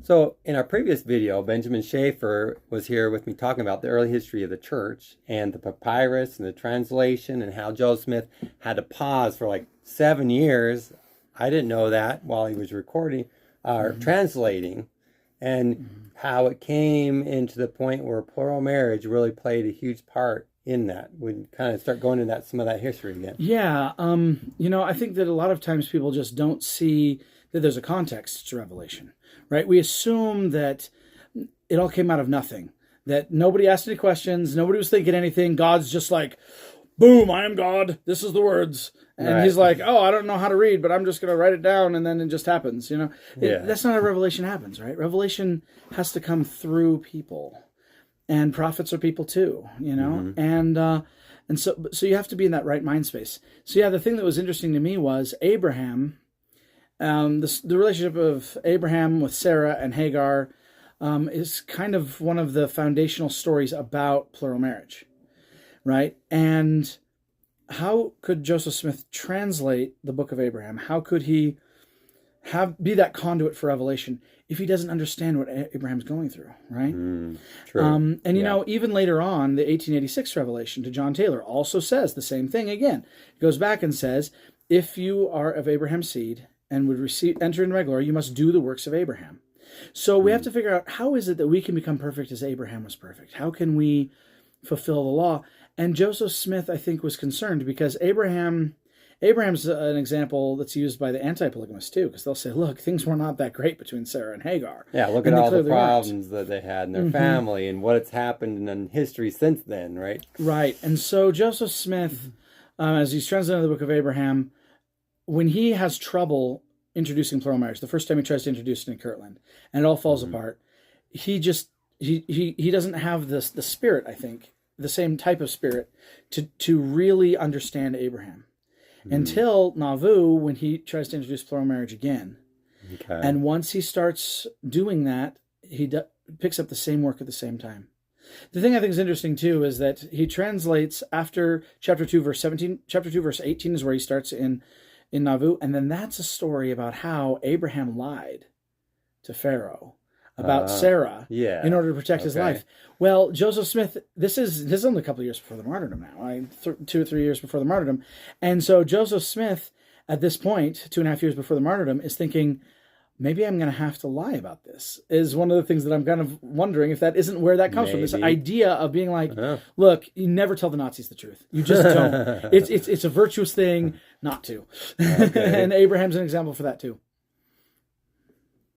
So in our previous video, Benjamin Shaffer was here with me talking about the early history of the church and the papyrus and the translation and how Joseph Smith had to pause for like 7 years. I didn't know that while he was recording or translating, and how it came into the point where plural marriage really played a huge part in that. We kind of start going into some of that history again. Yeah, I think that a lot of times people just don't see that there's a context to Revelation, right? We assume that it all came out of nothing, that nobody asked any questions, nobody was thinking anything. God's just like, boom, I am God. This is the words. And he's like, oh, I don't know how to read, but I'm just going to write it down, and then it just happens, That's not how Revelation happens, right? Revelation has to come through people. And prophets are people too, and so you have to be in that right mind space. So yeah, the thing that was interesting to me was Abraham, the relationship of Abraham with Sarah and Hagar is kind of one of the foundational stories about plural marriage, right? And how could Joseph Smith translate the book of Abraham? How could he be that conduit for revelation if he doesn't understand what Abraham's going through, right? True. Even later on, the 1886 revelation to John Taylor also says the same thing again. It goes back and says, if you are of Abraham's seed and would enter into my glory, you must do the works of Abraham. So we have to figure out, how is it that we can become perfect as Abraham was perfect? How can we fulfill the law? And Joseph Smith, I think, was concerned because Abraham's an example that's used by the anti-polygamists too, because they'll say, look, things were not that great between Sarah and Hagar. Yeah, look at all the problems that they had in their family and what's happened in history since then, right? Right. And so Joseph Smith, as he's translating the book of Abraham, when he has trouble introducing plural marriage, the first time he tries to introduce it in Kirtland, and it all falls apart, he doesn't have the spirit, I think, the same type of spirit to really understand Abraham. Until Nauvoo, when he tries to introduce plural marriage again. Okay. And once he starts doing that, he picks up the same work at the same time. The thing I think is interesting, too, is that he translates after chapter 2, verse 17. Chapter 2, verse 18 is where he starts in Nauvoo. And then that's a story about how Abraham lied to Pharaoh about Sarah in order to protect his life. Well, Joseph Smith, this is only a couple of years before the martyrdom now, 2 or 3 years before the martyrdom. And so Joseph Smith, at this point, 2.5 years before the martyrdom, is thinking, maybe I'm going to have to lie about this, is one of the things that I'm kind of wondering if that isn't where that comes from. This idea of being like, look, you never tell the Nazis the truth. You just don't. It's a virtuous thing not to. And Abraham's an example for that too.